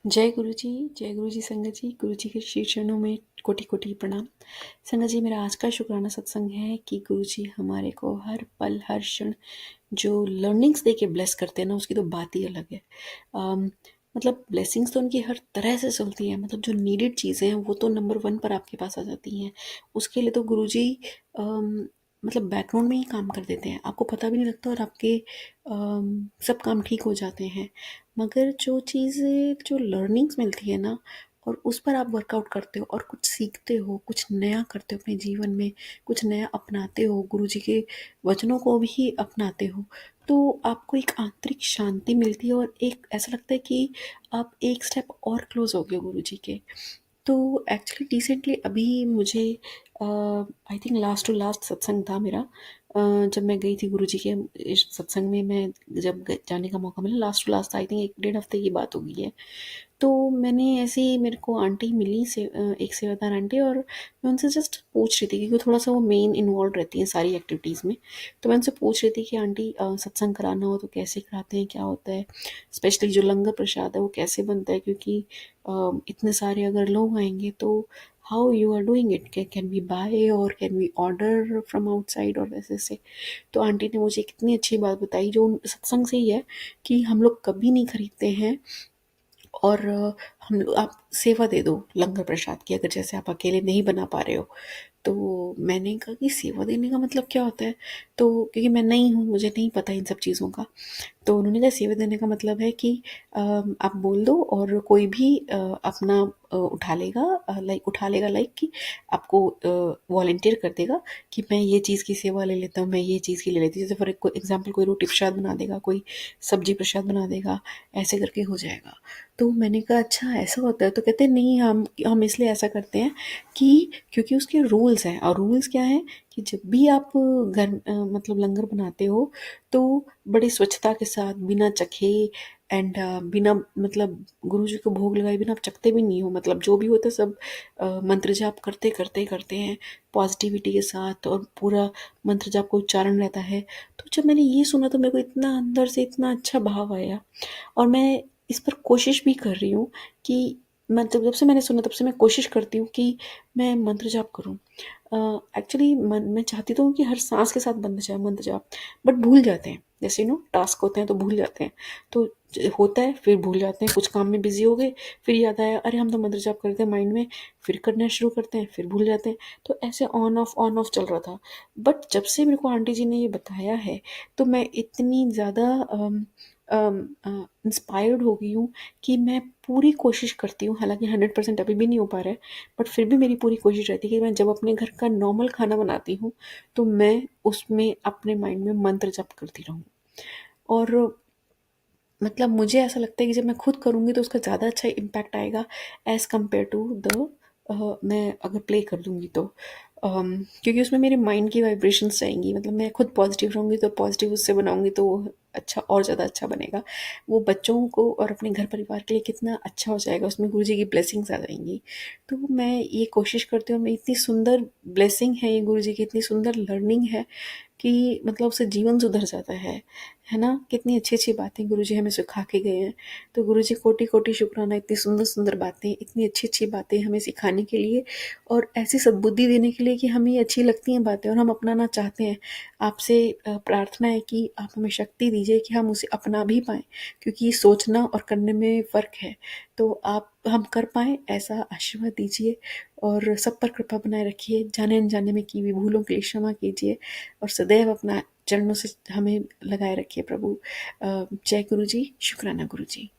जय गुरु जी संगत जी। गुरु जी के श्री चरणों में कोटि कोटि प्रणाम। संगत जी, मेरा आज का शुक्राना सत्संग है कि गुरु जी हमारे को हर पल हर क्षण जो लर्निंग्स दे के ब्लेस करते हैं ना, उसकी तो बात ही अलग है। अम, मतलब ब्लेसिंग्स तो उनकी हर तरह से चलती हैं। मतलब जो नीडेड चीज़ें हैं वो तो नंबर वन पर आपके पास आ जाती हैं। उसके लिए तो गुरु जी मतलब बैकग्राउंड में ही काम कर देते हैं, आपको पता भी नहीं लगता, और आपके सब काम ठीक हो जाते हैं। मगर जो चीज़ें जो लर्निंग्स मिलती है ना, और उस पर आप वर्कआउट करते हो और कुछ सीखते हो, कुछ नया करते हो अपने जीवन में, कुछ नया अपनाते हो, गुरुजी के वचनों को भी अपनाते हो, तो आपको एक आंतरिक शांति मिलती है और एक ऐसा लगता है कि आप एक स्टेप और क्लोज हो गए गुरुजी के। तो एक्चुअली रिसेंटली अभी मुझे I think last to last सत्संग था मेरा। जब मैं गई थी गुरुजी के इस सत्संग में, मैं जब जाने का मौका मिला, last to last I think एक डेढ़ हफ्ते की बात हो गई है। तो मैंने ऐसे ही, मेरे को आंटी मिली से एक सेवादार आंटी, और मैं उनसे जस्ट पूछ रही थी क्योंकि थोड़ा सा वो मेन इन्वॉल्व रहती हैं सारी एक्टिविटीज़ में। तो मैं उनसे पूछ रही थी कि आंटी सत्संग कराना हो तो कैसे कराते हैं, क्या होता है, स्पेशली जो लंगर प्रसाद है वो कैसे बनता है, क्योंकि इतने सारे अगर लोग आएंगे तो how you are doing it, can we buy और can we order from outside और वैसे से। तो आंटी ने मुझे कितनी अच्छी बात बताई जो सत्संग से ही है, कि हम लोग कभी नहीं खरीदते हैं, और हम आप सेवा दे दो लंगर प्रसाद की, अगर जैसे आप अकेले नहीं बना पा रहे हो। तो मैंने कहा कि सेवा देने का मतलब क्या होता है, तो क्योंकि मैं नई हूँ, मुझे नहीं पता इन सब चीज़ों का। तो उन्होंने कहा सेवा देने का मतलब है कि आप बोल दो और कोई भी अपना उठा लेगा, लाइक कि आपको वॉलंटियर कर देगा कि मैं ये चीज़ की सेवा ले लेता हूँ, मैं ये चीज़ की ले लेती हूँ। जैसे फॉर एग्जाम्पल कोई रोटी प्रसाद बना देगा, कोई सब्जी प्रसाद बना देगा, ऐसे करके हो जाएगा। तो मैंने कहा अच्छा ऐसा होता है, तो कहते हैं नहीं, हम इसलिए ऐसा करते हैं कि क्योंकि उसके रूल्स हैं। और रूल्स क्या हैं कि जब भी आप मतलब लंगर बनाते हो तो बड़ी स्वच्छता के साथ, बिना चखे एंड बिना मतलब गुरु जी को भोग लगाए बिना आप चखते भी नहीं हो, मतलब जो भी होता है सब मंत्र जाप करते करते करते हैं पॉजिटिविटी के साथ, और पूरा मंत्र जाप का उच्चारण रहता है। तो जब मैंने ये सुना तो मेरे को इतना अंदर से इतना अच्छा भाव आया, और मैं इस पर कोशिश भी कर रही हूँ कि मतलब जब से मैंने सुना तब से मैं कोशिश करती हूँ कि मैं मंत्र जाप करूँ। एक्चुअली मैं चाहती तो हूँ कि हर सांस के साथ बंद जाए मंत्र जाप, बट भूल जाते हैं, जैसे टास्क होते हैं तो भूल जाते हैं। तो होता है फिर भूल जाते हैं, कुछ काम में बिजी हो गए, फिर याद आया अरे हम तो मंत्र जाप करते हैं माइंड में, फिर करना शुरू करते हैं, फिर भूल जाते हैं। तो ऐसे ऑन ऑफ चल रहा था। बट जब से मेरे को आंटी जी ने ये बताया है, तो मैं इतनी ज़्यादा इंस्पायर्ड हो गई हूँ कि मैं पूरी कोशिश करती हूँ, हालांकि 100% अभी भी नहीं हो पा रहा है, बट फिर भी मेरी पूरी कोशिश रहती है कि मैं जब अपने घर का नॉर्मल खाना बनाती हूँ तो मैं उसमें अपने माइंड में मंत्र जप करती रहूँ। और मतलब मुझे ऐसा लगता है कि जब मैं खुद करूँगी तो उसका ज़्यादा अच्छा इम्पैक्ट आएगा एज़ कम्पेयर टू द मैं अगर प्ले कर दूँगी तो। क्योंकि उसमें मेरे माइंड की वाइब्रेशंस जाएंगी, मतलब मैं खुद पॉजिटिव रहूँगी तो पॉजिटिव उससे बनाऊँगी तो वो अच्छा और ज़्यादा अच्छा बनेगा। वो बच्चों को और अपने घर परिवार के लिए कितना अच्छा हो जाएगा, उसमें गुरु जी की ब्लेसिंग्स आ जाएंगी। तो मैं ये कोशिश करती हूँ, मैं इतनी सुंदर ब्लेसिंग है ये गुरु जी की, इतनी सुंदर लर्निंग है कि मतलब उससे जीवन सुधर जाता है ना। कितनी अच्छी अच्छी बातें गुरुजी हमें सिखा के गए हैं। तो गुरुजी कोटि कोटि शुक्राना, इतनी सुंदर सुंदर बातें, इतनी अच्छी अच्छी बातें हमें सिखाने के लिए, और ऐसी सद्बुद्धि देने के लिए कि हमें ये अच्छी लगती हैं बातें और हम अपनाना चाहते हैं। आपसे प्रार्थना है कि आप हमें शक्ति दीजिए कि हम उसे अपना भी पाएँ, क्योंकि सोचना और करने में फ़र्क है। तो आप हम कर पाएँ ऐसा आशीर्वाद दीजिए, और सब पर कृपा बनाए रखिए, जाने अनजाने में की हुई भूलों के लिए क्षमा कीजिए, और सदैव अपना चरणों से हमें लगाए रखिए प्रभु। जय गुरु जी, शुक्राना गुरु जी।